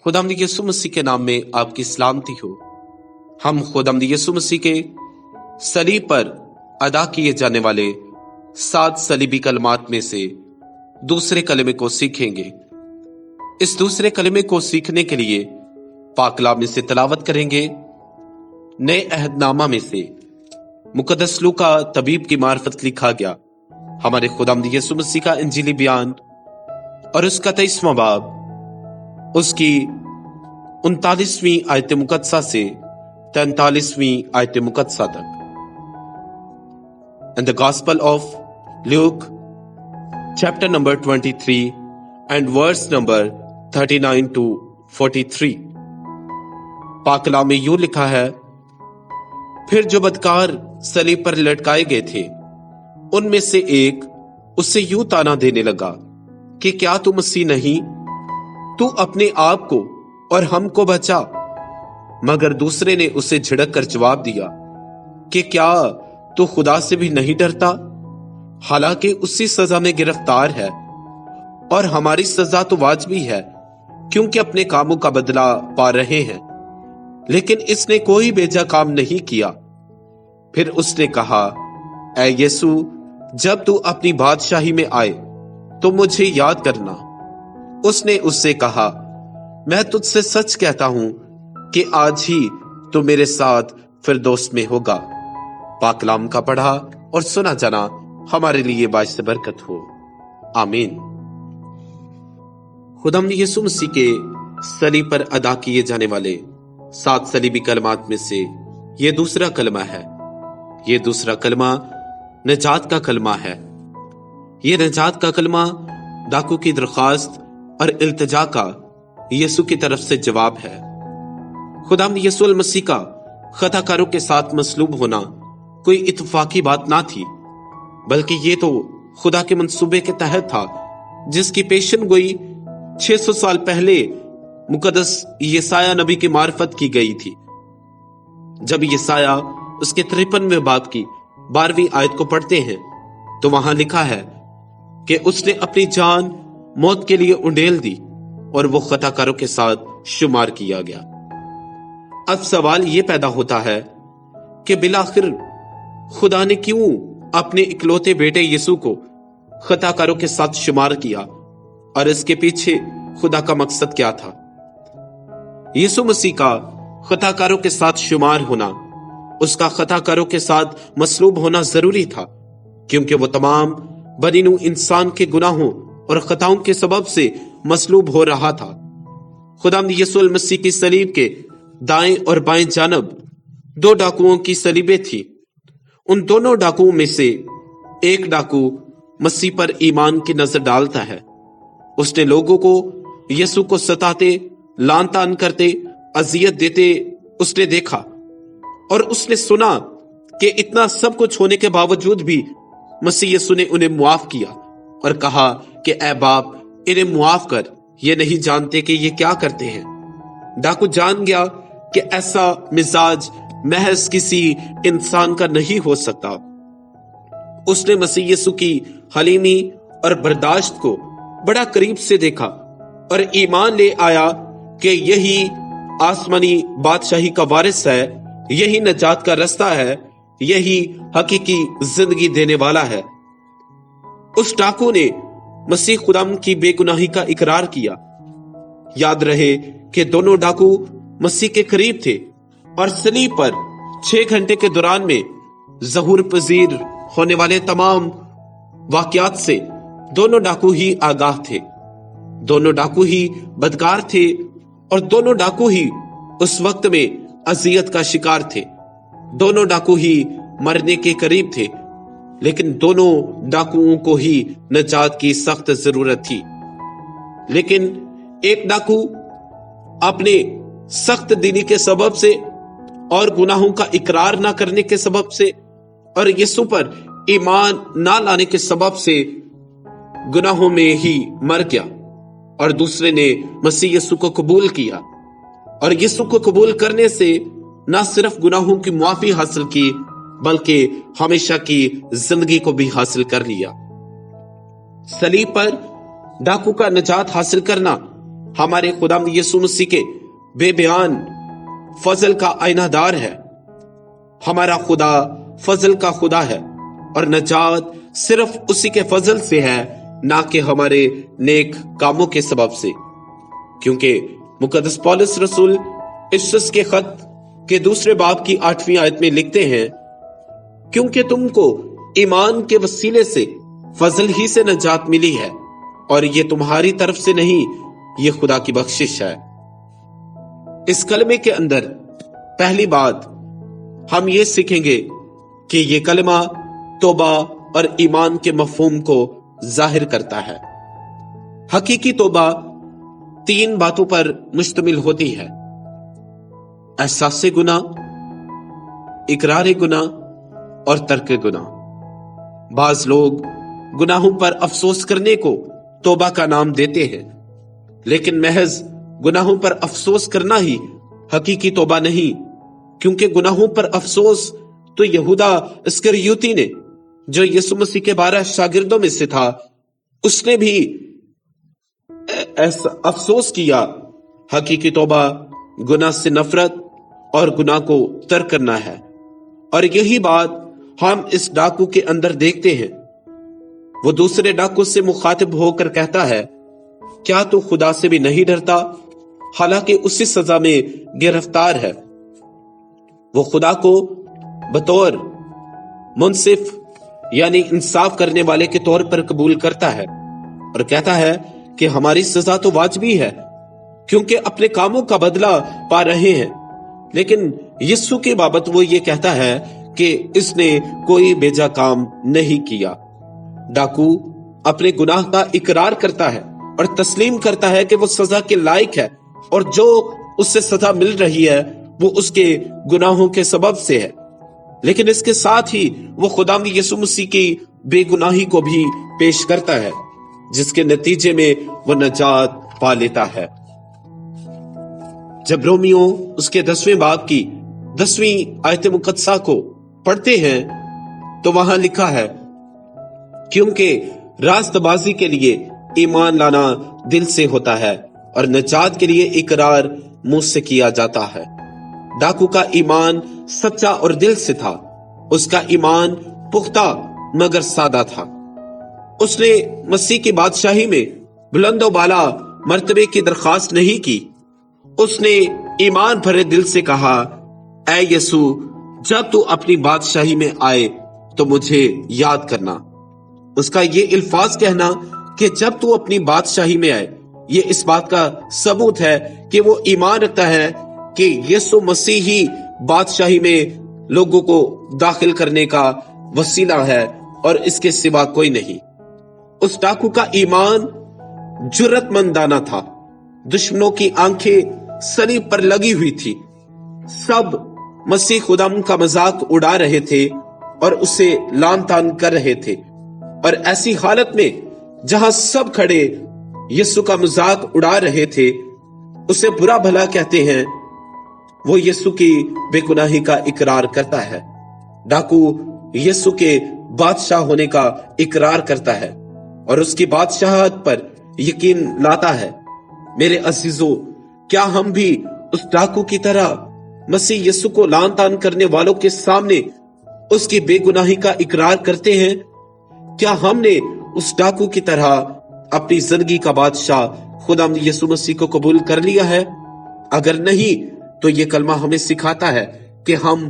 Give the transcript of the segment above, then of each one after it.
खुदावंद यीशु मसीह के नाम में आपकी सलामती हो। हम खुदावंद यीशु मसीह के सलीब पर अदा किए जाने वाले 7 सलीबी कलमात में से दूसरे कलमे को सीखेंगे। इस दूसरे कलमे को सीखने के लिए पाक कलाम में से तिलावत करेंगे। नए अहदनामा में से मुकद्दस लूका तबीब की मार्फत लिखा गया हमारे खुदावंद यीशु मसीह का इंजीली बयान और उसका 23वां बाब, उसकी 39वीं आयत मुकद्दसा से 43वीं आयत मुकद्दसा तक। And the Gospel of Luke, chapter number 23 and verse number 39 to 43। पाक कलाम में यूं लिखा है, फिर जो बदकार सलीब पर लटकाए गए थे उनमें से एक उससे यूं ताना देने लगा कि क्या तू मसीह नहीं, तू अपने आप को और हमको बचा। मगर दूसरे ने उसे झिड़क कर जवाब दिया कि क्या तू खुदा से भी नहीं डरता, हालांकि उसी सजा में गिरफ्तार है और हमारी सजा तो वाजिबी है क्योंकि अपने कामों का बदला पा रहे हैं, लेकिन इसने कोई बेजा काम नहीं किया। फिर उसने कहा, ऐ यीशु, जब तू अपनी बादशाही में आए तो मुझे याद करना। उसने उससे कहा, मैं तुझसे सच कहता हूं कि आज ही तू मेरे साथ फिरदौस में होगा। पाक कलाम का पढ़ा और सुना जाना हमारे लिए बाइस बरकत हो। आमीन। खुदावंद यीशु मसीह के सलीब पर अदा किए जाने वाले 7 सलीबी कलमात में से ये दूसरा कलमा है। ये दूसरा कलमा नजात का कलमा है। ये नजात का कलमा डाकू की दरख्वास्त और इल्तिजा का यीशु की तरफ से जवाब है। खुदावंद यीशु मसीह का खताकारों के साथ मसलूब होना कोई इत्तफाकी बात ना थी, बल्कि ये तो खुदा के मंसूबे के तहत था, जिसकी पेशन गोई 600 साल पहले मुकद्दस यसाया नबी की मार्फत की गई थी। जब यसाया उसके 53वें बाब की 12वीं आयत को पढ़ते हैं तो वहां लिखा है कि उसने अपनी जान मौत के लिए उंडेल दी और वो खताकारों के साथ शुमार किया गया। अब सवाल ये पैदा होता है कि बिलाखिर खुदा ने क्यों अपने इकलौते बेटे यीशु को खताकारों के साथ शुमार किया और इसके पीछे खुदा का मकसद क्या था। यीशु मसीह का खताकारों के साथ शुमार होना, उसका खताकारों के साथ मसलूब होना जरूरी था, क्योंकि वो तमाम बनी नूह इंसान के गुनाहों और खताओं के सबब से मसलूब हो रहा था। खुदावंद यीशु मसीह की सलीब के दाएं और बाएं जानब 2 डाकुओं की सलीबें थी। उन दोनों डाकुओं में से एक डाकू मसीह पर ईमान की नजर डालता है। उसने लोगों को यीशु को सताते, लान तान करते, अजियत देते उसने देखा और उसने सुना कि इतना सब कुछ होने के बावजूद भी मसीह यीशु ने उन्हें मुआफ किया और कहा कि ऐ बाप, इन्हें मुआफ कर, ये नहीं जानते कि ये क्या करते हैं। डाकू जान गया कि ऐसा मिजाज महज किसी इंसान का नहीं हो सकता। उसने मसीह यीशु की हलीमी और बर्दाश्त को बड़ा करीब से देखा और ईमान ले आया कि यही आसमानी बादशाही का वारिस है, यही नजात का रास्ता है, यही हकीकी जिंदगी देने वाला है। उस डाकू ने मसीह खुदाम की बेगुनाही का इकरार किया। याद रहे कि दोनों डाकू मसीह के करीब थे और सलीब पर 6 घंटे के दौरान में ज़हूर पजीर होने वाले तमाम वाकयात से दोनों डाकू ही आगाह थे। दोनों डाकू ही बदकार थे और दोनों डाकू ही उस वक्त में अजियत का शिकार थे। दोनों डाकू ही मरने के करीब थे, लेकिन दोनों डाकुओं को ही नजात की सख्त जरूरत थी। लेकिन एक डाकू अपने सख्त दिली के सबब से और गुनाहों का इकरार ना करने के सबब से और यीशु पर ईमान ना लाने के सबब से गुनाहों में ही मर गया, और दूसरे ने मसीह यीशु को कबूल किया और यीशु को कबूल करने से न सिर्फ गुनाहों की मुआफी हासिल की, बल्कि हमेशा की जिंदगी को भी हासिल कर लिया। सलीब पर डाकू का निजात हासिल करना हमारे खुदावंद यीशु मसीह के बेबयान फजल का आईनादार है। हमारा खुदा फजल का खुदा है और नजात सिर्फ उसी के फजल से है, ना कि हमारे नेक कामों के सबब से। क्योंकि मुकद्दस पौलुस रसूल इफिसुस के खत के 2 बाब की 8वीं आयत में लिखते हैं, क्योंकि तुमको ईमान के वसीले से फजल ही से नजात मिली है, और ये तुम्हारी तरफ से नहीं, ये खुदा की बख्शिश है। इस कलमे के अंदर पहली बात हम ये सीखेंगे कि ये कलमा तौबा और ईमान के मफहूम को जाहिर करता है। हकीकी तौबा 3 बातों पर मुश्तमिल होती है: एहसास गुनाह, इकरार गुनाह और तर्क गुनाह। बाज लोग गुनाहों पर अफसोस करने को तौबा का नाम देते हैं, लेकिन महज गुनाहों पर अफसोस करना ही हकीकी तौबा नहीं, क्योंकि गुनाहों पर अफसोस तो यहूदा इस्करियोती ने, जो यीशु मसीह के 12 शागिर्दों में से था, उसने भी ऐसा अफसोस किया। हकीकी तौबा गुनाह से नफरत और गुनाह को तर्क करना है, और यही बात हम इस डाकू के अंदर देखते हैं। वो दूसरे डाकू से मुखातिब होकर कहता है, क्या तू खुदा से भी नहीं डरता, हालांकि उसी सजा में गिरफ्तार है। वो खुदा को बतौर मुंसिफ यानी इंसाफ करने वाले के तौर पर कबूल करता है और कहता है कि हमारी सजा तो वाजिबी है, क्योंकि अपने कामों का बदला पा रहे हैं। लेकिन यीशु की बाबत वो ये कहता है कि इसने कोई बेजा काम नहीं किया। डाकू अपने गुनाह का इकरार करता है और तस्लीम करता है कि वो सजा के लायक है, और जो उससे सजा मिल रही है वो उसके गुनाहों के सबब से है। लेकिन इसके साथ ही वो खुदावंद यीशु मसीह की बेगुनाही को भी पेश करता है, जिसके नतीजे में वो नजात पा लेता है। जब रोमियो उसके 10वें बाब की 10वीं आयत मुकद्दसा को पढ़ते हैं तो वहां लिखा है, क्योंकि रास्तबाजी के लिए ईमान लाना दिल से होता है और नजात के लिए इकरार मुंह से किया जाता है। डाकू का ईमान सच्चा और दिल से था। उसका ईमान पुख्ता मगर सादा था। उसने मसीह की बादशाही में बुलंदो बाला मर्तबे की दरखास्त नहीं की। उसने ईमान भरे दिल से कहा, ऐ यीशु, जब तू अपनी बादशाही में आए तो मुझे याद करना। उसका ये अल्फाज कहना कि जब तू अपनी बादशाही में आए, ये इस बात का सबूत है कि वो ईमान रखता है कि यीशु मसीह ही बादशाही में लोगों को दाखिल करने का वसीला है और इसके सिवा कोई नहीं। उस डाकू का ईमान जुर्रतमंदाना था। दुश्मनों की आंखें सलीब पर लगी हुई थी। सब मसीह खुदाम का मजाक उड़ा रहे थे और उसे लान तान कर रहे थे, और ऐसी हालत में जहां सब खड़े यीशु का मजाक उड़ा रहे थे, उसे बुरा भला कहते हैं, वो यीशु की बेगुनाही का इकरार करता है। डाकू यीशु के बादशाह होने का इकरार करता है और उसकी बादशाहत पर यकीन लाता है। मेरे अजीजों, क्या हम भी उस डाकू की तरह मसीह यीशु को लान तान करने वालों के सामने उसकी बेगुनाही का इकरार करते हैं? क्या हमने उस डाकू की तरह अपनी जिंदगी का बादशाह खुदावंद यीशु मसीह को कबूल कर लिया है? अगर नहीं, तो ये कलमा हमें सिखाता है कि हम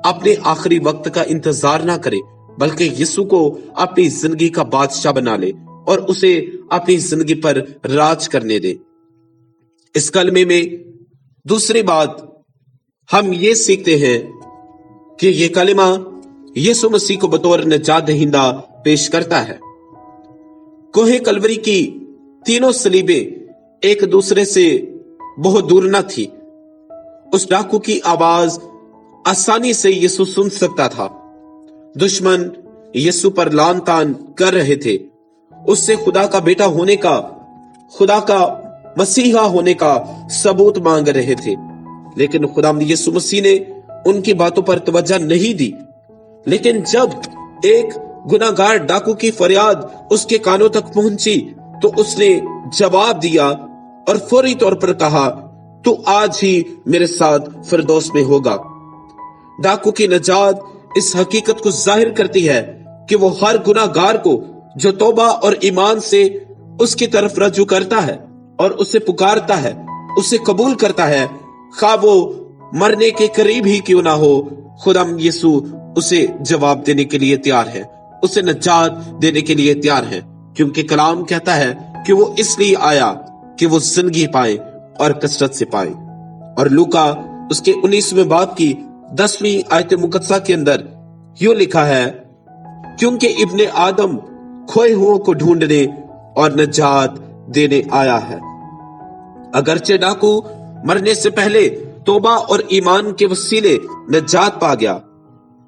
अपने आखिरी वक्त का इंतजार ना करें, बल्कि यीशु को अपनी जिंदगी का बादशाह बना ले और उसे अपनी जिंदगी पर राज करने दे। इस कलमे में दूसरी बात हम ये सीखते हैं कि ये कलमा यीशु मसीह को बतौर निजात दहिंदा पेश करता है। कोहे कलवरी की तीनों सलीबें एक दूसरे से बहुत दूर न थी। उस डाकू की आवाज आसानी से यीशु सुन सकता था। दुश्मन यीशु पर लान तान कर रहे थे, उससे खुदा का बेटा होने का, खुदा का मसीहा होने का सबूत मांग रहे थे, लेकिन खुदावंद यीशु मसीह ने उनकी बातों पर तवज्जो नहीं दी। लेकिन जब एक गुनाहगार डाकू की फरियाद उसके कानों तक पहुंची तो उसने जवाब दिया और फौरी तौर पर कहा, तू आज ही मेरे साथ फिरदौस में होगा। डाकू की नजात इस हकीकत को जाहिर करती है कि वो हर गुनाहगार को जो तौबा और ईमान से उसकी तरफ रजू करता है और उसे पुकारता है, उसे कबूल करता है, खा वो मरने के करीब ही क्यों ना हो, खुदाम यीशु उसे जवाब देने के लिए तैयार है, उसे नजात देने के लिए तैयार है, क्योंकि कलाम कहता है कि वो इसलिए आया कि वो जिंदगी पाए और कसरत से पाए। और लूका उसके 19वें बाब की 10वीं आयत मुकद्दसा के अंदर यूं लिखा है, क्योंकि इब्ने आदम खोए हुओं को ढूंढने और नजात देने आया है। अगरचे डाकू मरने से पहले तौबा और ईमान के वसीले नजात पा गया,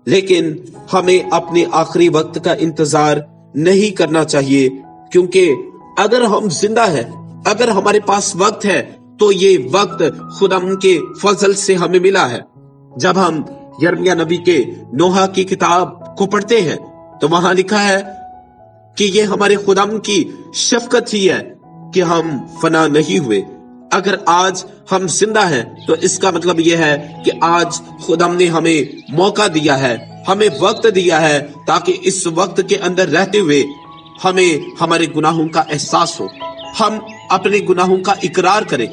लेकिन हमें अपने आखिरी वक्त का इंतजार नहीं करना चाहिए, क्योंकि अगर हम जिंदा हैं, अगर हमारे पास वक्त है, तो ये वक्त खुदाम के फजल से हमें मिला है। जब हम यिर्मयाह नबी के नोहा की किताब को पढ़ते हैं तो वहां लिखा है कि ये हमारे खुदाम की शफकत ही है कि हम फना नहीं हुए। अगर आज हम जिंदा हैं तो इसका मतलब यह है कि आज खुदाम ने हमें मौका दिया है, हमें वक्त दिया है, ताकि इस वक्त के अंदर रहते हुए हमें हमारे गुनाहों का एहसास हो, हम अपने गुनाहों का इकरार करें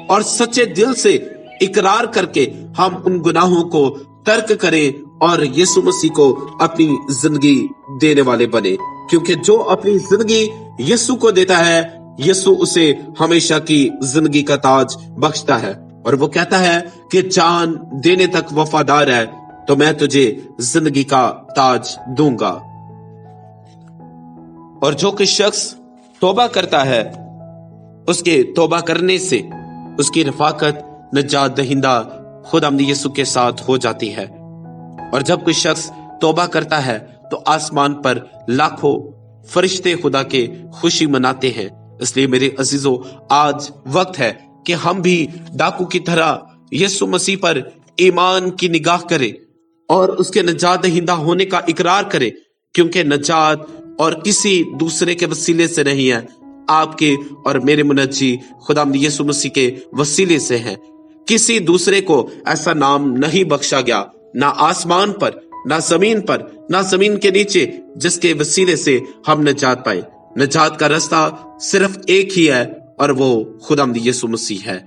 और सच्चे दिल से इकरार करके हम उन गुनाहों को तर्क करें और यीशु मसीह को अपनी जिंदगी देने वाले बने, क्योंकि जो अपनी जिंदगी यीशु को देता है, यीशु उसे हमेशा की जिंदगी का ताज बख्शता है। और वो कहता है कि जान देने तक वफादार है तो मैं तुझे जिंदगी का ताज दूंगा। और जो कि शख्स तौबा करता है, उसके तौबा करने से उसकी रफाकत नजात दहिंदा खुदावंद यीशु के साथ हो जाती है। और जब कोई शख्स तौबा करता है तो आसमान पर लाखों फरिश्ते खुदा के खुशी मनाते हैं। इसलिए मेरे अजीजों, आज वक्त है कि हम भी डाकू की तरह यीशु मसीह पर ईमान की निगाह करें और उसके नजात दहिंदा होने का इकरार करें, क्योंकि नजात और किसी दूसरे के वसीले से नहीं है, आपके और मेरे मुनज्जी खुदावंद यीशु मसीह के वसीले से है। किसी दूसरे को ऐसा नाम नहीं बख्शा गया, ना आसमान पर, ना जमीन पर, ना जमीन के नीचे, जिसके वसीले से हम नजात पाए। नजात का रास्ता सिर्फ एक ही है और वो खुदावंद यीशु मसीह है।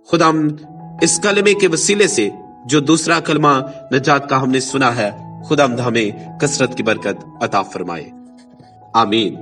खुदावंद इस कलमे के वसीले से जो दूसरा कलमा नजात का हमने सुना है, खुदावंद हमें कसरत की बरकत अता फरमाए। आमीन।